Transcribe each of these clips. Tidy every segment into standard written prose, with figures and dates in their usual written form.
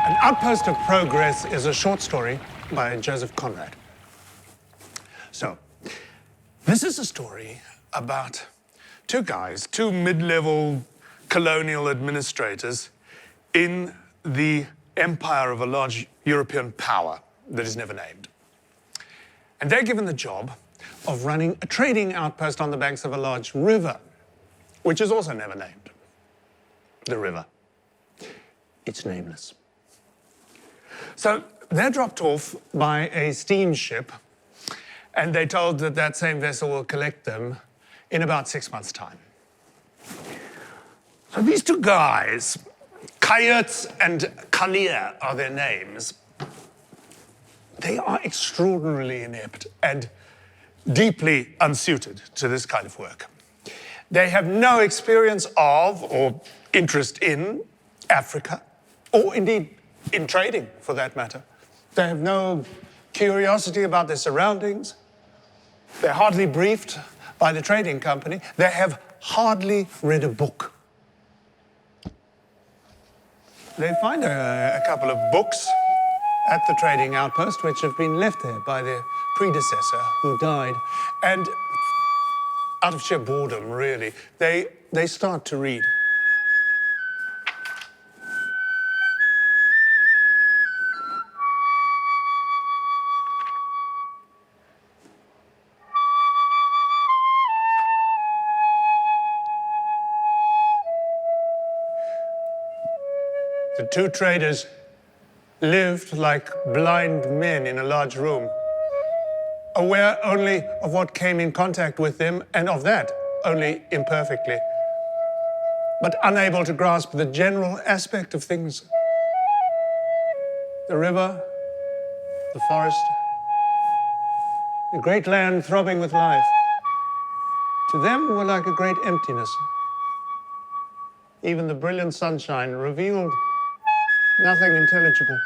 An Outpost of Progress is a short story by Joseph Conrad. So, this is a story about two guys, two mid-level colonial administrators in the empire of a large European power that is never named. And they're given the job of running a trading outpost on the banks of a large river, which is also never named. The river. It's nameless. So they're dropped off by a steamship, and they're told that that same vessel will collect them in about 6 months' time. So these two guys, Coyotes and Kalia are their names. They are extraordinarily inept and deeply unsuited to this kind of work. They have no experience of or interest in Africa, or indeed in trading, for that matter. They have no curiosity about their surroundings. They're hardly briefed by the trading company. They have hardly read a book. They find a couple of books at the trading outpost, which have been left there by their predecessor, who died. And out of sheer boredom, really, they start to read. The two traders lived like blind men in a large room, aware only of what came in contact with them, and of that only imperfectly, but unable to grasp the general aspect of things. The river, the forest, the great land throbbing with life, to them were like a great emptiness. Even the brilliant sunshine revealed nothing intelligible.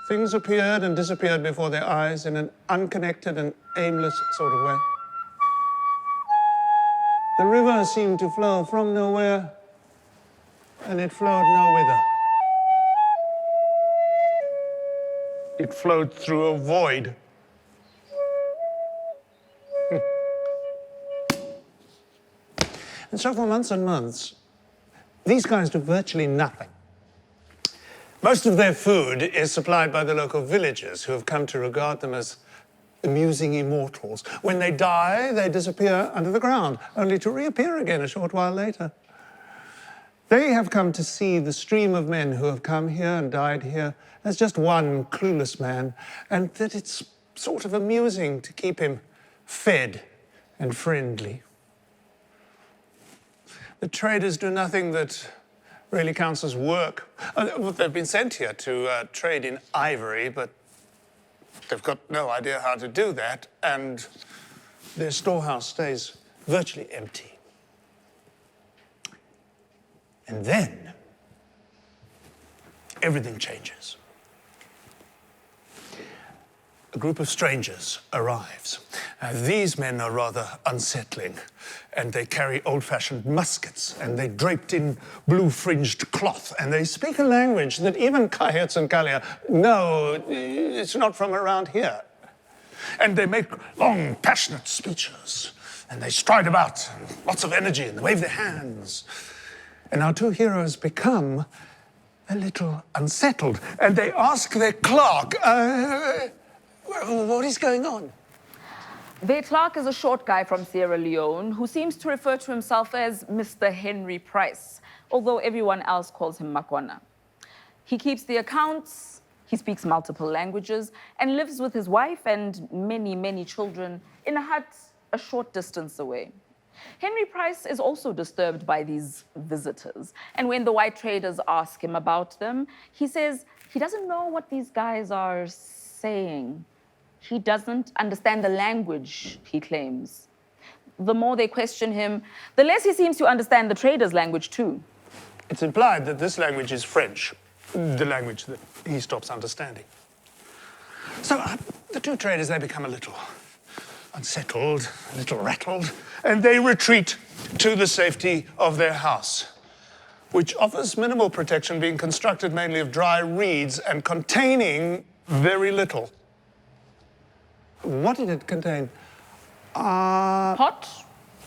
Things appeared and disappeared before their eyes in an unconnected and aimless sort of way. The river seemed to flow from nowhere, and it flowed nowhither. It flowed through a void. And so for months and months, these guys do virtually nothing. Most of their food is supplied by the local villagers, who have come to regard them as amusing immortals. When they die, they disappear under the ground, only to reappear again a short while later. They have come to see the stream of men who have come here and died here as just one clueless man, and that it's sort of amusing to keep him fed and friendly. The traders do nothing that really counts as work. They've been sent here to trade in ivory, but they've got no idea how to do that, and their storehouse stays virtually empty. And then, everything changes. A group of strangers arrives. These men are rather unsettling, and they carry old-fashioned muskets, and they're draped in blue-fringed cloth, and they speak a language that even Coyotes and Kalia know it's not from around here. And they make long, passionate speeches, and they stride about, lots of energy, and they wave their hands. And our two heroes become a little unsettled, and they ask their clerk, what is going on? Their clerk is a short guy from Sierra Leone who seems to refer to himself as Mr. Henry Price, although everyone else calls him Makwana. He keeps the accounts, he speaks multiple languages, and lives with his wife and many, many children in a hut a short distance away. Henry Price is also disturbed by these visitors, and when the white traders ask him about them, he says he doesn't know what these guys are saying. He doesn't understand the language, he claims. The more they question him, the less he seems to understand the traders' language too. It's implied that this language is French, the language that he stops understanding. So the two traders, they become a little unsettled, a little rattled, and they retreat to the safety of their house, which offers minimal protection, being constructed mainly of dry reeds and containing very little. What did it contain? Pot,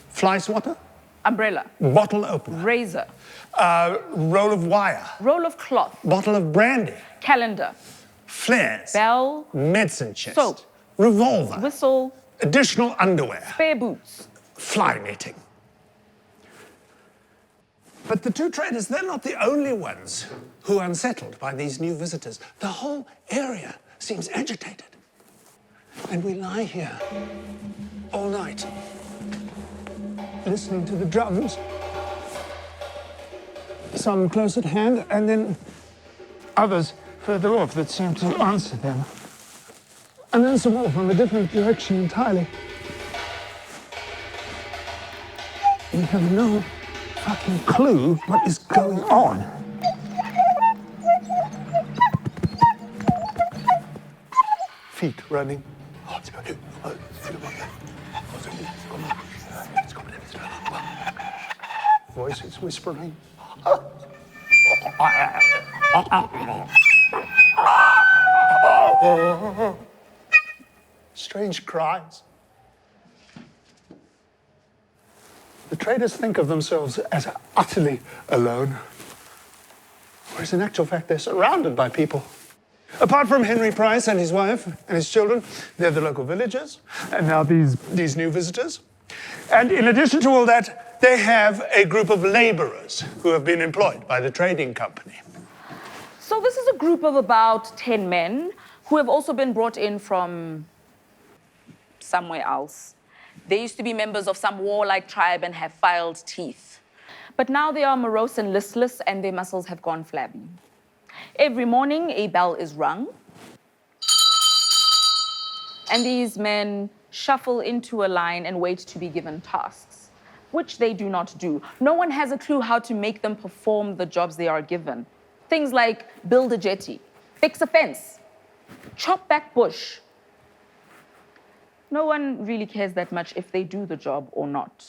Fly swatter? umbrella, Bottle opener? razor, Roll of wire? roll of cloth, Bottle of brandy? calendar, Flares? bell, Medicine chest? soap, Revolver? whistle, Additional underwear? spare boots. Fly netting? But the two traders, they're not the only ones who are unsettled by these new visitors. The whole area seems agitated. And we lie here all night, listening to the drums, some close at hand, and then others further off that seem to answer them. And then some more from a different direction entirely. We have no fucking clue what is going on. Feet running. Voices whispering. Strange cries. The traders think of themselves as utterly alone, whereas in actual fact they're surrounded by people. Apart from Henry Price and his wife and his children, they're the local villagers, and now these new visitors. And in addition to all that, they have a group of laborers who have been employed by the trading company. So this is a group of about 10 men who have also been brought in from somewhere else. They used to be members of some warlike tribe and have filed teeth. But now they are morose and listless, and their muscles have gone flabby. Every morning, a bell is rung, and these men shuffle into a line and wait to be given tasks, which they do not do. No one has a clue how to make them perform the jobs they are given. Things like build a jetty, fix a fence, chop back bush. No one really cares that much if they do the job or not.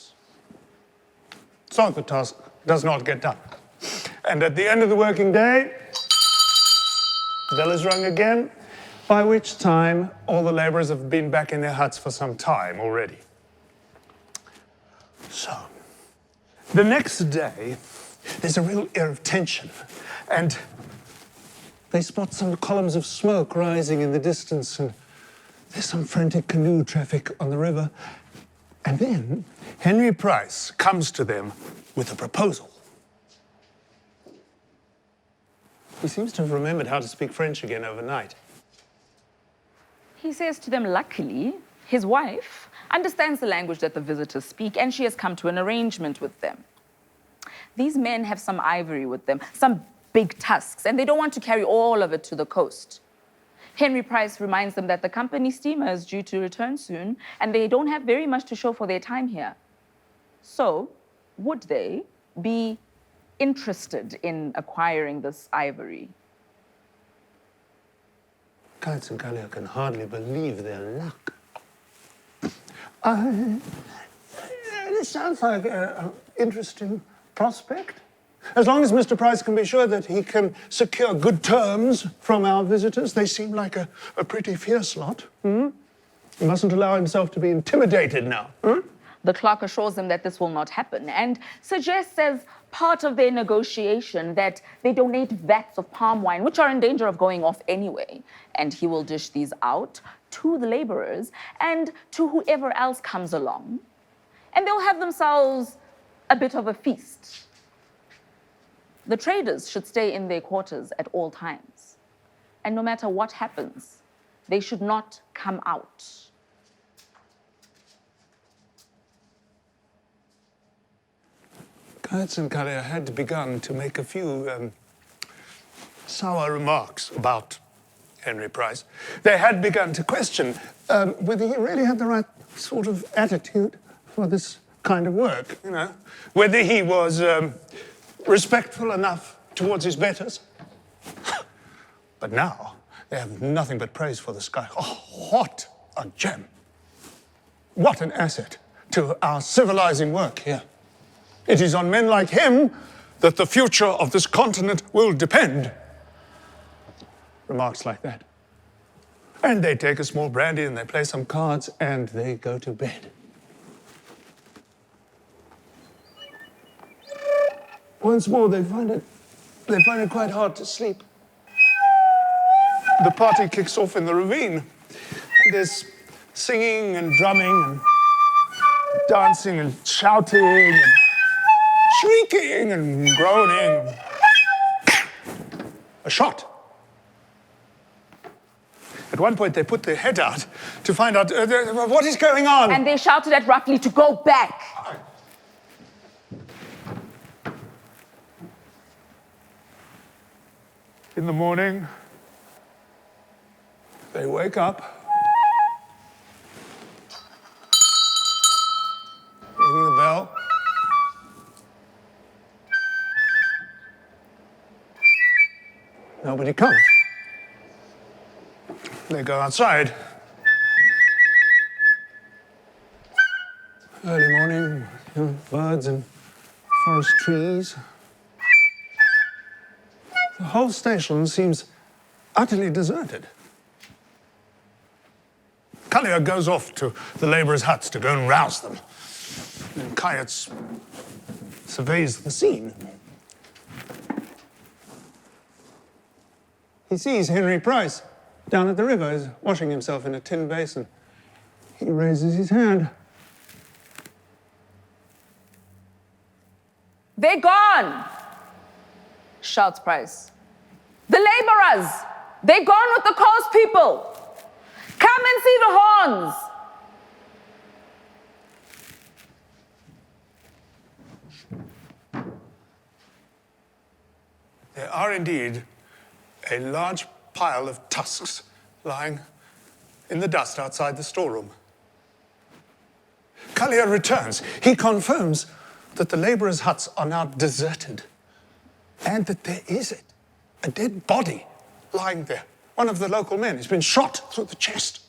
So the task does not get done. And at the end of the working day, the bell is rung again, by which time all the laborers have been back in their huts for some time already. So, the next day, there's a real air of tension, and they spot some columns of smoke rising in the distance, and there's some frantic canoe traffic on the river. And then Henry Price comes to them with a proposal. He seems to have remembered how to speak French again overnight. He says to them, luckily, his wife understands the language that the visitors speak, and she has come to an arrangement with them. These men have some ivory with them, some big tusks, and they don't want to carry all of it to the coast. Henry Price reminds them that the company steamer is due to return soon, and they don't have very much to show for their time here. So, would they be interested in acquiring this ivory? Kites and Kalia can hardly believe their luck. This sounds like an interesting prospect. As long as Mr. Price can be sure that he can secure good terms from our visitors, they seem like a pretty fierce lot. He mustn't allow himself to be intimidated now. The clerk assures them that this will not happen and suggests as part of their negotiation that they donate vats of palm wine, which are in danger of going off anyway. And he will dish these out to the laborers and to whoever else comes along. And they'll have themselves a bit of a feast. The traders should stay in their quarters at all times. And no matter what happens, they should not come out. Kites and Kalia had begun to make a few sour remarks about Henry Price. They had begun to question whether he really had the right sort of attitude for this kind of work, you know, whether he was respectful enough towards his betters. But now they have nothing but praise for this guy. Oh, what a gem. What an asset to our civilizing work here. It is on men like him that the future of this continent will depend. Remarks like that. And they take a small brandy and they play some cards and they go to bed. Once more, they find it quite hard to sleep. The party kicks off in the ravine. And there's singing and drumming and dancing and shouting and shrieking and groaning. A shot. At one point, they put their head out to find out what is going on. And they shouted at Roughly to go back. In the morning, they wake up, ring the bell. Nobody comes. They go outside. Early morning, birds and forest trees. The whole station seems utterly deserted. Collier goes off to the laborers' huts to go and rouse them. And Kayets surveys the scene. He sees Henry Price down at the river, is washing himself in a tin basin. He raises his hand. They're gone, shouts Price. The laborers, they're gone with the coast people. Come and see the horns. There are indeed a large pile of tusks lying in the dust outside the storeroom. Collier returns. He confirms that the laborers' huts are now deserted and that there is a dead body lying there. One of the local men has been shot through the chest.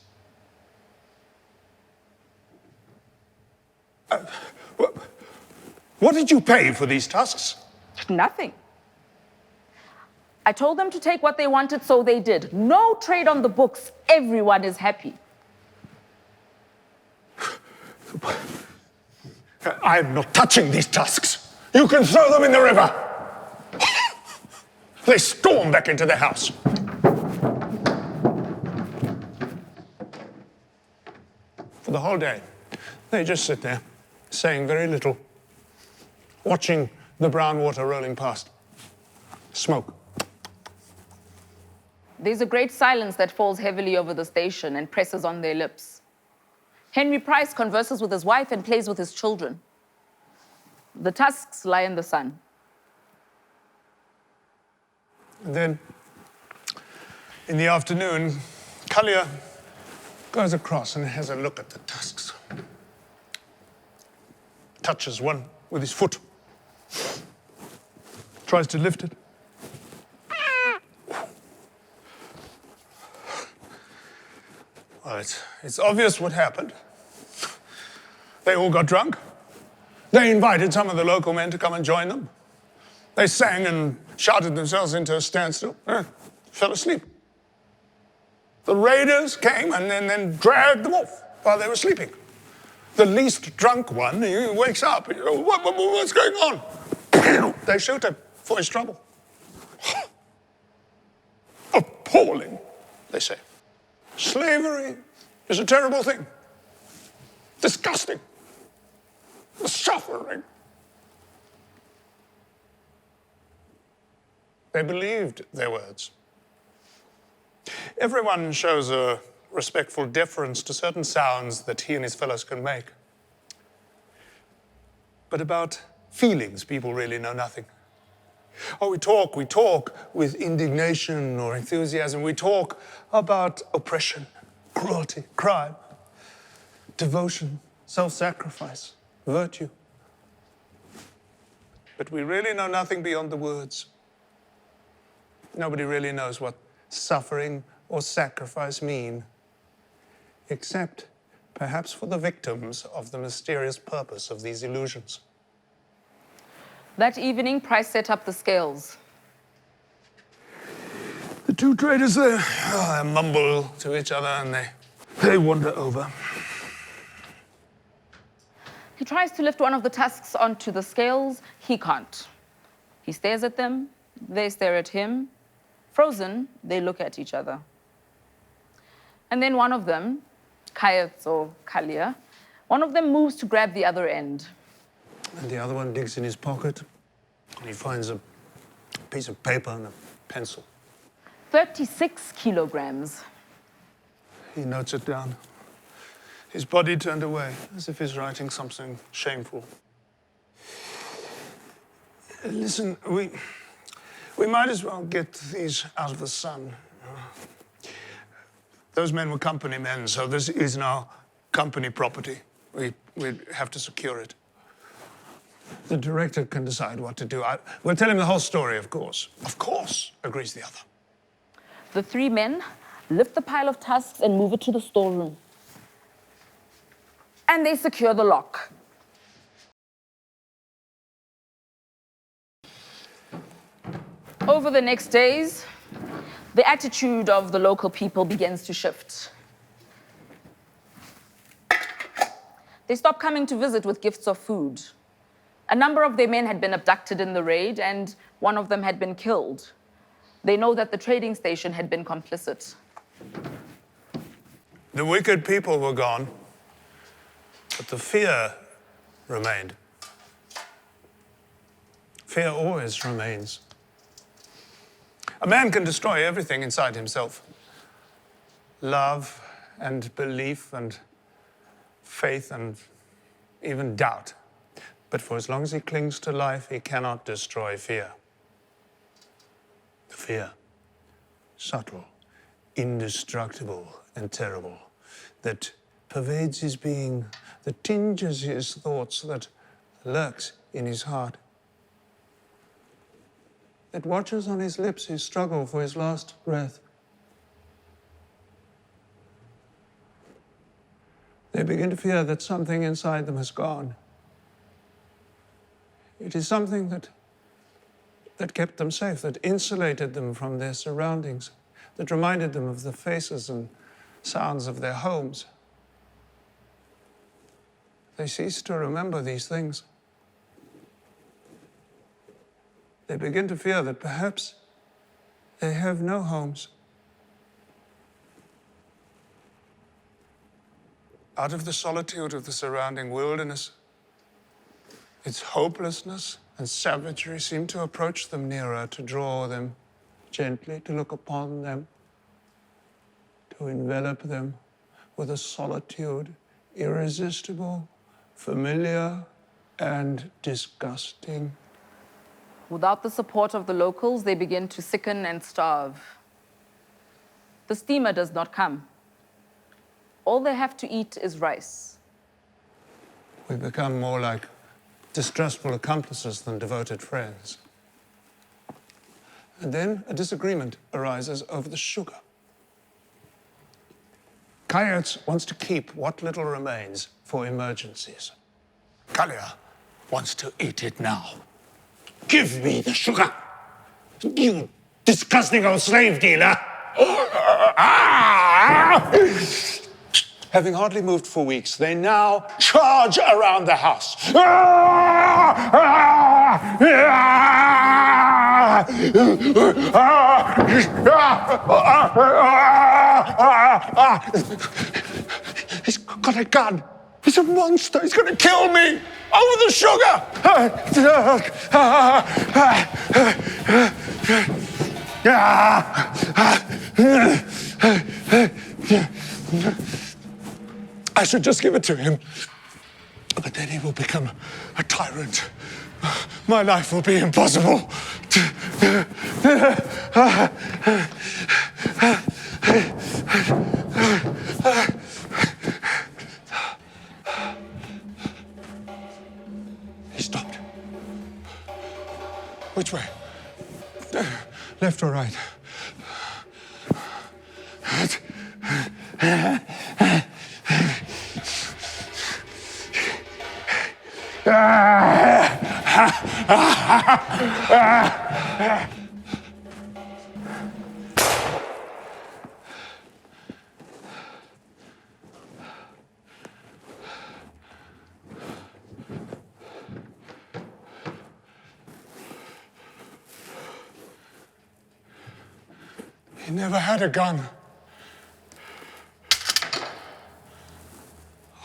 What did you pay for these tusks? Nothing. I told them to take what they wanted, so they did. No trade on the books. Everyone is happy. I'm not touching these tusks. You can throw them in the river. They storm back into the house. For the whole day, they just sit there, saying very little, watching the brown water rolling past. Smoke. There's a great silence that falls heavily over the station and presses on their lips. Henry Price converses with his wife and plays with his children. The tusks lie in the sun. And then, in the afternoon, Collier goes across and has a look at the tusks. Touches one with his foot. Tries to lift it. Well, it's obvious what happened. They all got drunk. They invited some of the local men to come and join them. They sang and shouted themselves into a standstill. Fell asleep. The raiders came and then dragged them off while they were sleeping. The least drunk one, he wakes up. What's going on? They shoot him for his trouble. Appalling, they say. Slavery is a terrible thing. Disgusting. Suffering. They believed their words. Everyone shows a respectful deference to certain sounds that he and his fellows can make. But about feelings, people really know nothing. Oh, we talk with indignation or enthusiasm. We talk about oppression, cruelty, crime, devotion, self-sacrifice, virtue. But we really know nothing beyond the words. Nobody really knows what suffering or sacrifice mean, except perhaps for the victims of the mysterious purpose of these illusions. That evening, Price set up the scales. The two traders there mumble to each other and they wander over. He tries to lift one of the tusks onto the scales. He can't. He stares at them. They stare at him. Frozen, they look at each other. And then one of them, Kayets or Kalia, one of them moves to grab the other end. And the other one digs in his pocket and he finds a piece of paper and a pencil. 36 kilograms. He notes it down. His body turned away, as if he's writing something shameful. Listen, we might as well get these out of the sun. Those men were company men, so this is now company property. We'd have to secure it. The director can decide what to do. We'll tell him the whole story, of course. Of course, agrees the other. The three men lift the pile of tusks and move it to the storeroom. And they secure the lock. Over the next days, the attitude of the local people begins to shift. They stop coming to visit with gifts of food. A number of their men had been abducted in the raid, and one of them had been killed. They know that the trading station had been complicit. The wicked people were gone, but the fear remained. Fear always remains. A man can destroy everything inside himself. Love and belief and faith and even doubt. But for as long as he clings to life, he cannot destroy fear. The fear, subtle, indestructible, and terrible, that pervades his being, that tinges his thoughts, that lurks in his heart, that watches on his lips his struggle for his last breath. They begin to fear that something inside them has gone. It is something that kept them safe, that insulated them from their surroundings, that reminded them of the faces and sounds of their homes. They cease to remember these things. They begin to fear that perhaps they have no homes. Out of the solitude of the surrounding wilderness, its hopelessness and savagery seem to approach them nearer, to draw them gently, to look upon them, to envelop them with a solitude irresistible, familiar, and disgusting. Without the support of the locals, they begin to sicken and starve. The steamer does not come. All they have to eat is rice. We become more like distrustful accomplices than devoted friends. And then a disagreement arises over the sugar. Kayets wants to keep what little remains for emergencies. Kalia wants to eat it now. Give me the sugar, you disgusting old slave dealer! Having hardly moved for weeks, they now charge around the house. He's got a gun. He's a monster. He's going to kill me. Over the sugar. I should just give it to him. But then he will become a tyrant. My life will be impossible. He stopped. Which way? Left or right? He never had a gun.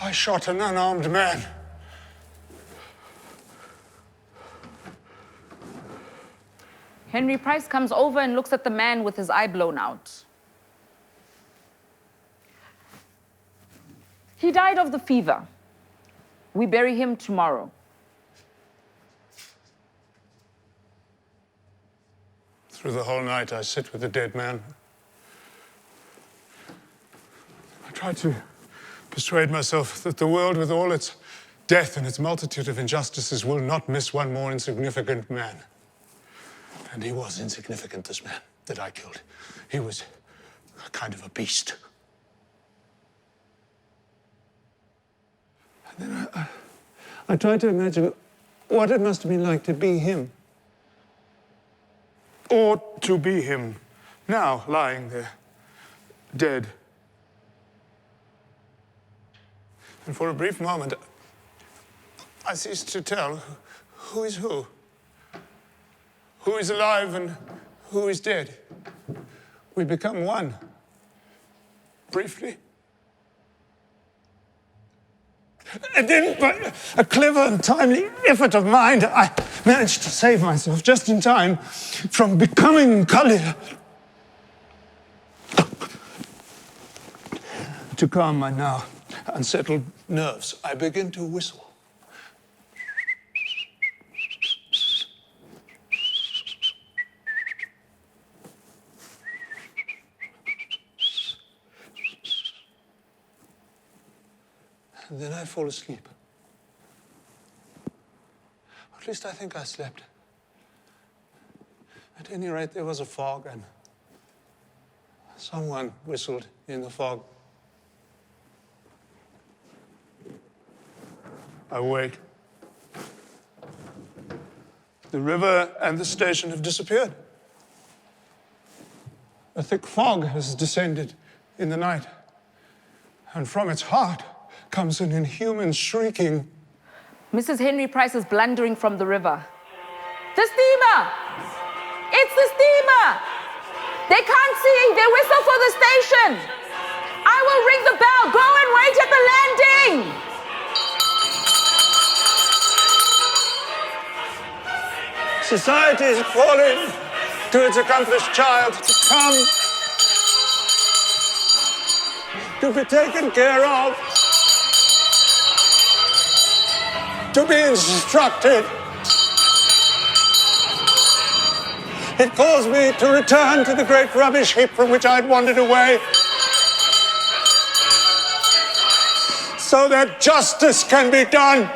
I shot an unarmed man. Henry Price comes over and looks at the man with his eye blown out. He died of the fever. We bury him tomorrow. Through the whole night, I sit with the dead man. I try to persuade myself that the world, with all its death and its multitude of injustices, will not miss one more insignificant man. And he was insignificant, this man that I killed. He was a kind of a beast. And then I tried to imagine what it must have been like to be him. Or to be him, now lying there, dead. And for a brief moment, I ceased to tell who is who. Who is alive and who is dead. We become one, briefly. And then, by a clever and timely effort of mind, I managed to save myself just in time from becoming Kalia. To calm my now unsettled nerves, I begin to whistle. And then I fall asleep. At least I think I slept. At any rate, there was a fog, and someone whistled in the fog. I wake. The river and the station have disappeared. A thick fog has descended in the night, and from its heart comes an inhuman shrieking. Mrs. Henry Price is blundering from the river. The steamer! It's the steamer! They can't see. They whistle for the station. I will ring the bell. Go and wait at the landing. Society is calling to its accomplished child to come, to be taken care of, to be instructed. It calls me to return to the great rubbish heap from which I'd wandered away, so that justice can be done.